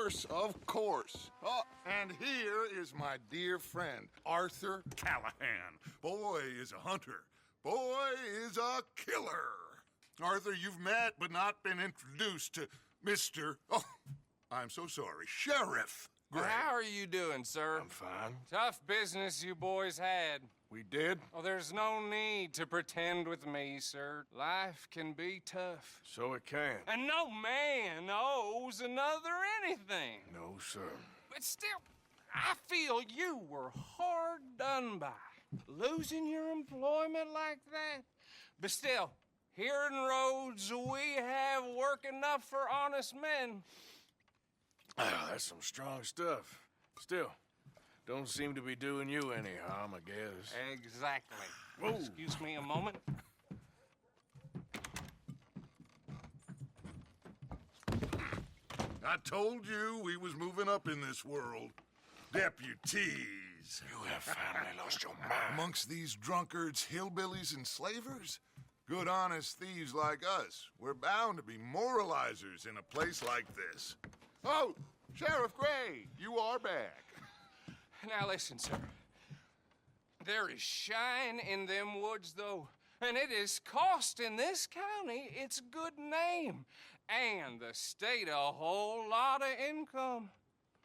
course, of course. Oh, and here is my dear friend, Arthur Callahan. Boy is a hunter. Boy is a killer. Arthur, you've met but not been introduced to Mr. Oh, I'm so sorry, Sheriff Gray. How are you doing, sir? I'm fine. Tough business you boys had. We did? Oh, there's no need to pretend with me, sir. Life can be tough. So it can. And no man owes another anything. No, sir. But still, I feel you were hard done by. Losing your employment like that. But still, here in Rhodes, we have work enough for honest men. Oh, that's some strong stuff. Still, don't seem to be doing you any harm, I guess. Exactly. Whoa. Excuse me a moment. I told you we was moving up in this world. Deputies. You have finally lost your mind. Amongst these drunkards, hillbillies, and slavers? Good, honest thieves like us. We're bound to be moralizers in a place like this. Oh, Sheriff Gray, you are back. Now listen, sir. There is shine in them woods, though, and it is costing this county its good name and the state a whole lot of income.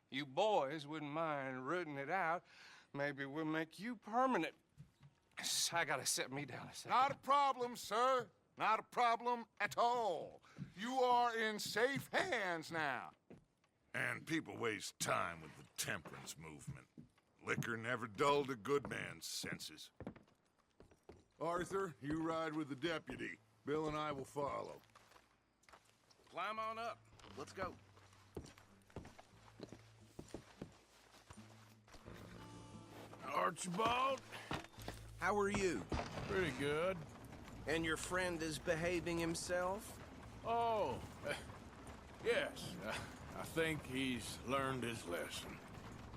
You boys wouldn't mind rooting it out. Maybe we'll make you permanent. I gotta set me down a second. Not a problem, sir. Not a problem at all. You are in safe hands now. And people waste time with the temperance movement. Liquor never dulled a good man's senses. Arthur, you ride with the deputy. Bill and I will follow. Climb on up. Let's go. Archibald? How are you? Pretty good. And your friend is behaving himself? Oh, yes. I think he's learned his lesson.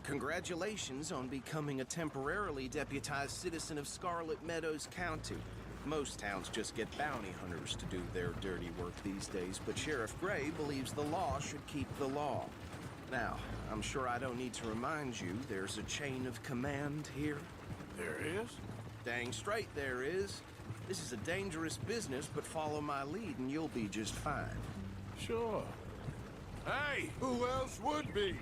Congratulations on becoming a temporarily deputized citizen of Scarlet Meadows County. Most towns just get bounty hunters to do their dirty work these days, but Sheriff Gray believes the law should keep the law. Now, I'm sure I don't need to remind you there's a chain of command here. There is? Dang straight there is. This is a dangerous business, but follow my lead and you'll be just fine. Sure. Hey! Who else would be?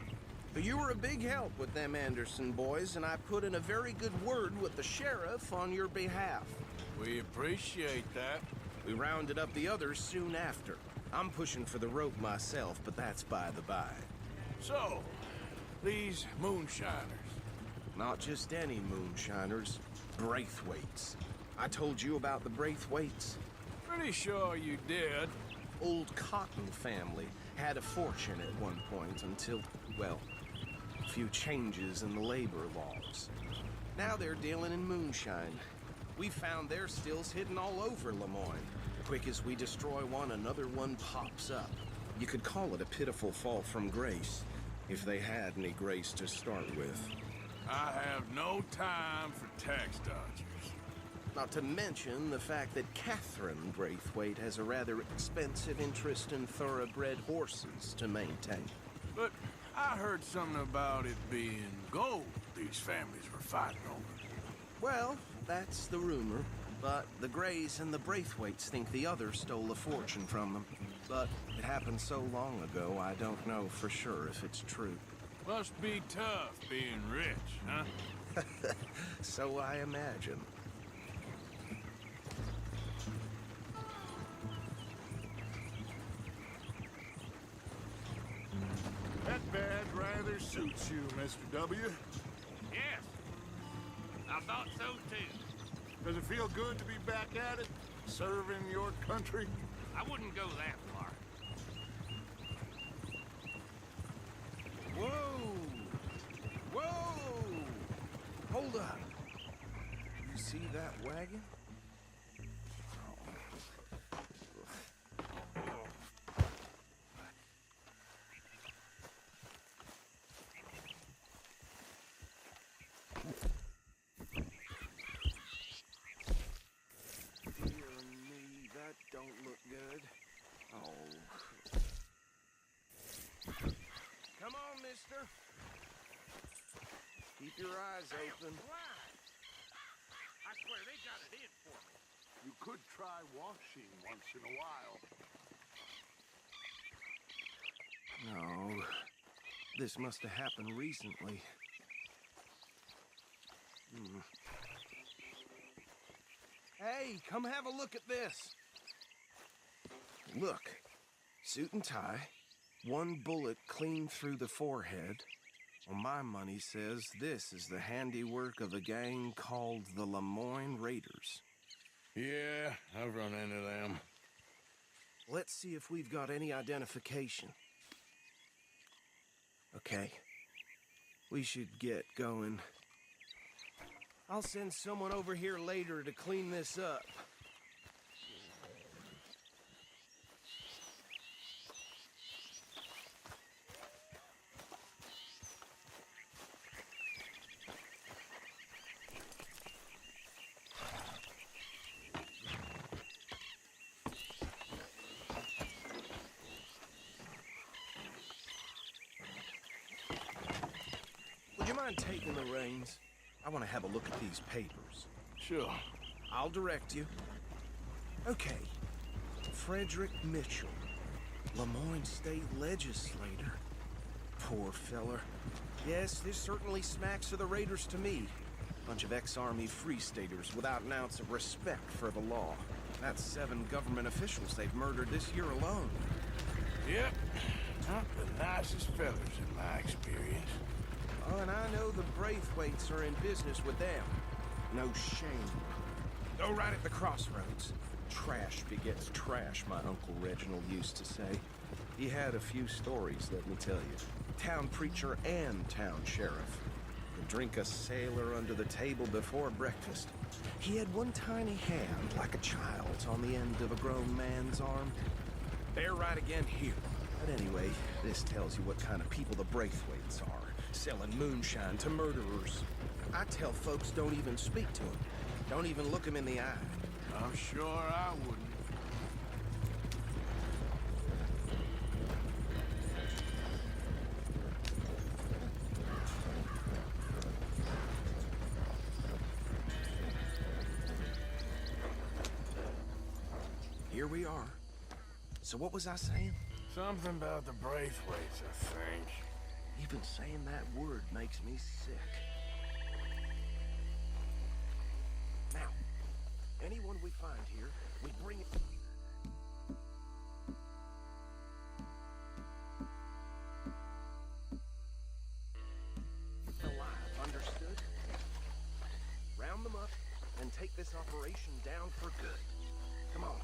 You were a big help with them Anderson boys, and I put in a very good word with the sheriff on your behalf. We appreciate that. We rounded up the others soon after. I'm pushing for the rope myself, but that's by the by. So, these moonshiners. Not just any moonshiners, Braithwaites. I told you about the Braithwaites. Pretty sure you did. Old Cotton family had a fortune at one point until, well, a few changes in the labor laws. Now they're dealing in moonshine. We found their stills hidden all over Lemoyne. Quick as we destroy one, another one pops up. You could call it a pitiful fall from grace, if they had any grace to start with. I have no time for tax dodgers. Not to mention the fact that Catherine Braithwaite has a rather expensive interest in thoroughbred horses to maintain. But I heard something about it being gold these families were fighting over. Well, that's the rumor. But the Grays and the Braithwaites think the other stole a fortune from them. But it happened so long ago, I don't know for sure if it's true. Must be tough being rich, huh? So I imagine. That badge rather suits you, Mr. W. Yes, I thought so too. Does it feel good to be back at it, serving your country? I wouldn't go that far. Whoa! Whoa! Hold up. You see that wagon? Don't look good. Oh. Come mister. Keep your eyes open. I swear they got it in for me. You could try washing once in a while. No. This must have happened recently. Hey, come have a look at this. Look. Suit and tie. One bullet clean through the forehead. Well, my money says this is the handiwork of a gang called the Lemoyne Raiders. Yeah, I've run into them. Let's see if we've got any identification. Okay. We should get going. I'll send someone over here later to clean this up. Would you mind taking the reins? I want to have a look at these papers. Sure. I'll direct you. Okay. Frederick Mitchell, Lemoyne State Legislator. Poor feller. Yes, this certainly smacks of the Raiders to me. Bunch of ex-Army Free Staters without an ounce of respect for the law. That's 7 government officials they've murdered this year alone. Yep. Not the nicest fellas in my experience. Oh, and I know the Braithwaites are in business with them. No shame. Go right at the crossroads. Trash begets trash, my Uncle Reginald used to say. He had a few stories, let me tell you. Town preacher and town sheriff. Could drink a sailor under the table before breakfast. He had one tiny hand, like a child's, on the end of a grown man's arm. They're right again here. But anyway, this tells you what kind of people the Braithwaites are. Selling moonshine to murderers. I tell folks don't even speak to them. Don't even look them in the eye. I'm sure I wouldn't. Here we are. So what was I saying? Something about the Braithwaites, I think. Even saying that word makes me sick. Now, anyone we find here, we bring it... alive, understood? Round them up and take this operation down for good. Come on.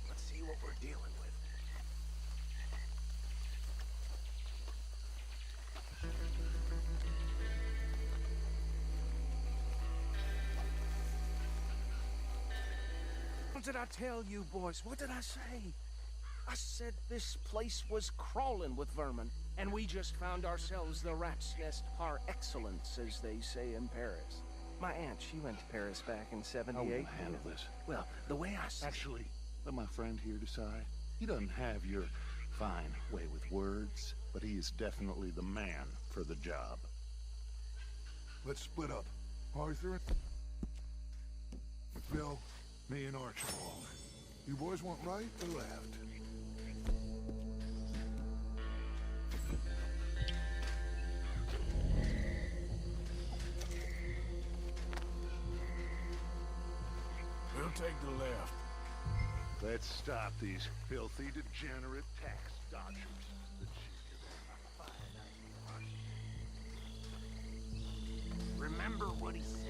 Let's see what we're dealing with. What did I tell you, boys? What did I say? I said this place was crawling with vermin, and we just found ourselves the rat's nest par excellence, as they say in Paris. My aunt, she went to Paris back in '78. How will I handle this? Well, the way I see Actually, let my friend here decide. He doesn't have your fine way with words, but he is definitely the man for the job. Let's split up. Arthur, Bill, me and Archibald. You boys want right or left? We'll take the left. Let's stop these filthy, degenerate tax dodgers. The cheek of their Remember what he said.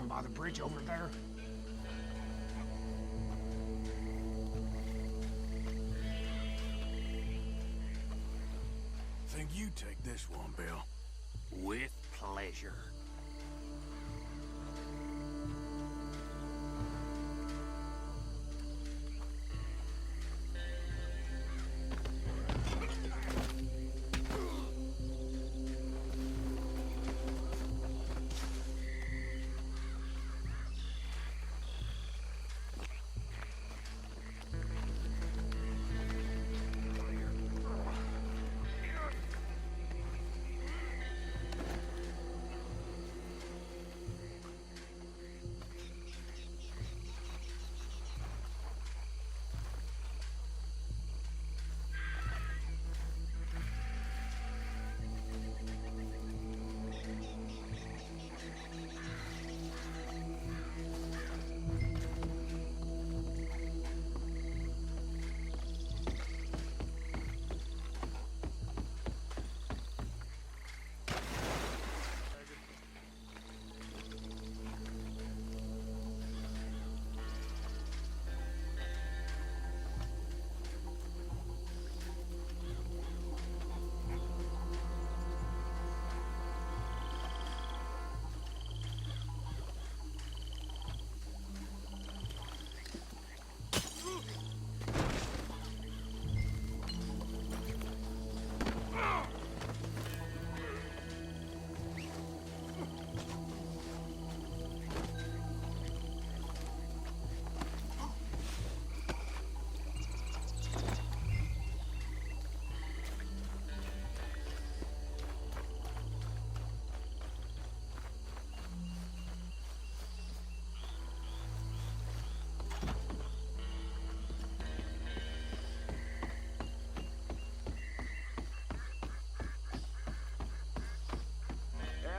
one by the bridge over there. Think you take this one, Bill. With pleasure.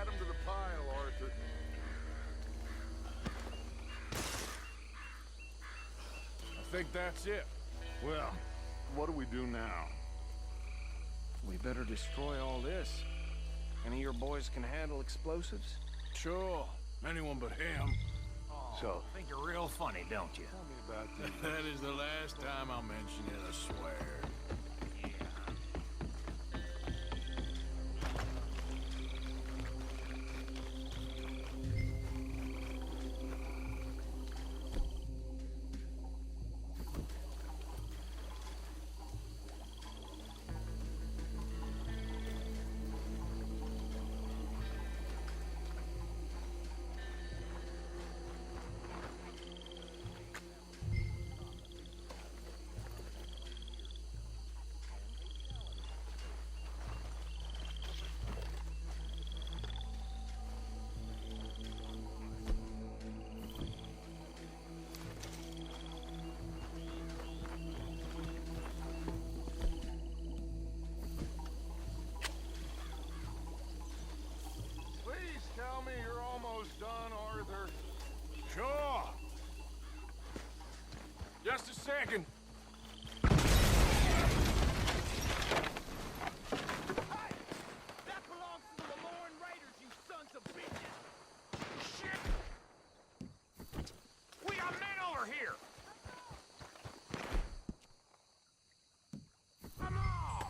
Add 'em to the pile, Arthur. I think that's it. Well, what do we do now? We better destroy all this. Any of your boys can handle explosives? Sure. Anyone but him. So, Think you're real funny, don't you? tell me about this. That is the last time I'll mention it, I swear. Please tell me you're almost done, Arthur. Sure. Just a second. That belongs to the Lamorne Raiders, you sons of bitches! Shit! We got men over here! Come on!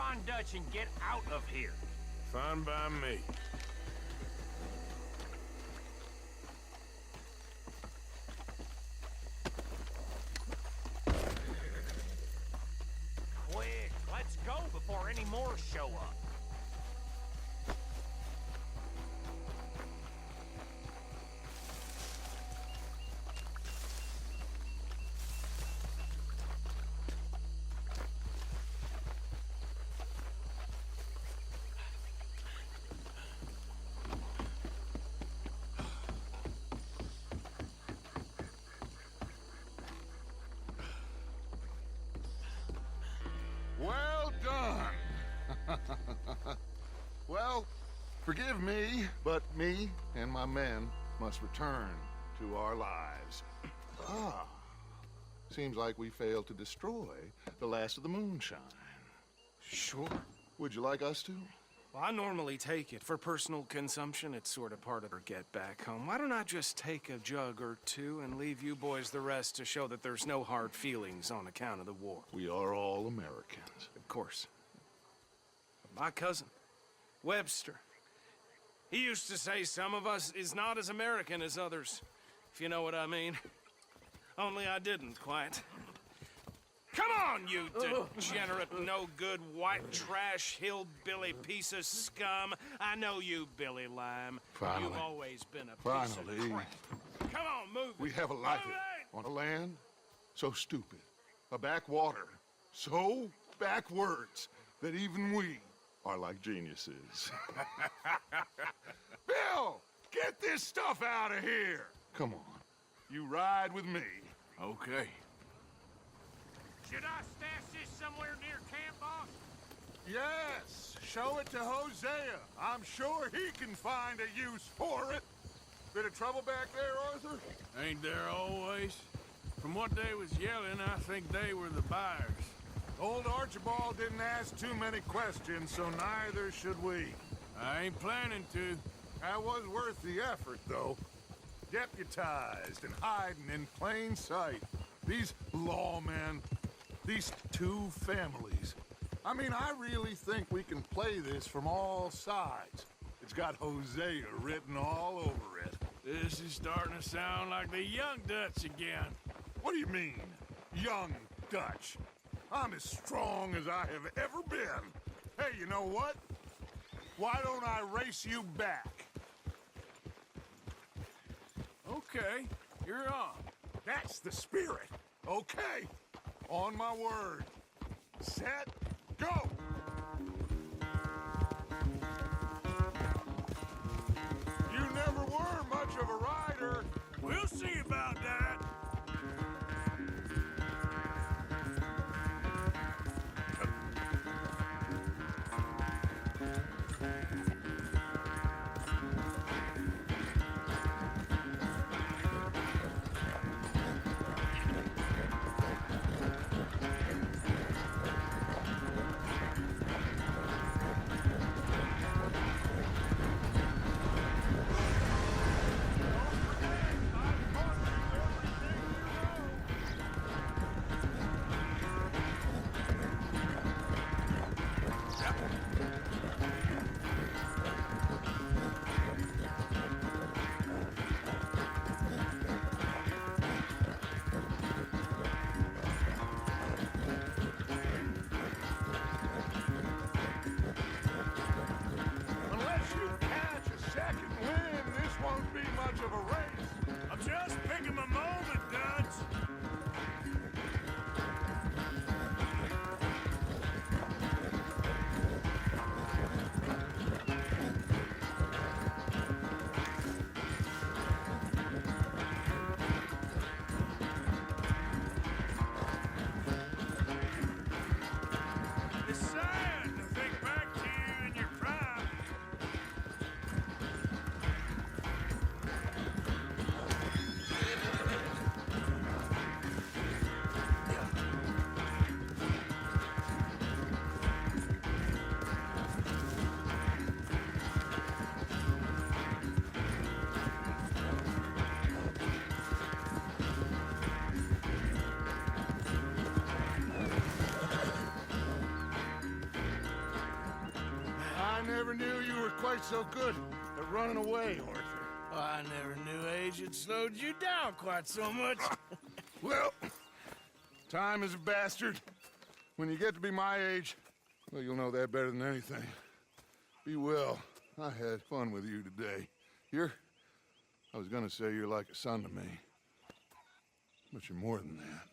find Dutch and get out of here. Fine by me. Quick, let's go before any more show up. Well done. Well, forgive me, but me and my men must return to our lives. Ah, seems like we failed to destroy the last of the moonshine. Sure. Would you like us to? Well, I normally take it. For personal consumption, it's sort of part of our get back home. Why don't I just take a jug or two and leave you boys the rest to show that there's no hard feelings on account of the war? We are all Americans. Of course. My cousin, Webster, he used to say some of us is not as American as others, if you know what I mean. Only I didn't quite. Come on, you degenerate, no-good, white trash, hillbilly piece of scum. I know you, Billy Lime. Finally. You've always been a piece Finally. of crap. Come on, move it. We have a life Move it! on a land so stupid, a backwater so backwards that even we are like geniuses. Bill, get this stuff out of here. Come on, you ride with me. Okay. Should I stash this somewhere near camp, boss? Yes, show it to Hosea. I'm sure he can find a use for it. Bit of trouble back there, Arthur? Ain't there always? From what they was yelling, I think they were the buyers. Old Archibald didn't ask too many questions, so neither should we. I ain't planning to. That was worth the effort, though. Deputized and hiding in plain sight. These lawmen, these two families. I mean, I really think we can play this from all sides. It's got Hosea written all over it. This is starting to sound like the young Dutch again. What do you mean, young Dutch? I'm as strong as I have ever been. Hey, you know what? Why don't I race you back? Okay, you're on. That's the spirit. Okay, on my word. Set, go! You never were much of a rider. We'll see about that. get so good at running away, Arthur? Oh, I never knew age had slowed you down quite so much. Well, time is a bastard. When you get to be my age, well, you'll know that better than anything. Be well. I had fun with you today. I was gonna say you're like a son to me. But you're more than that.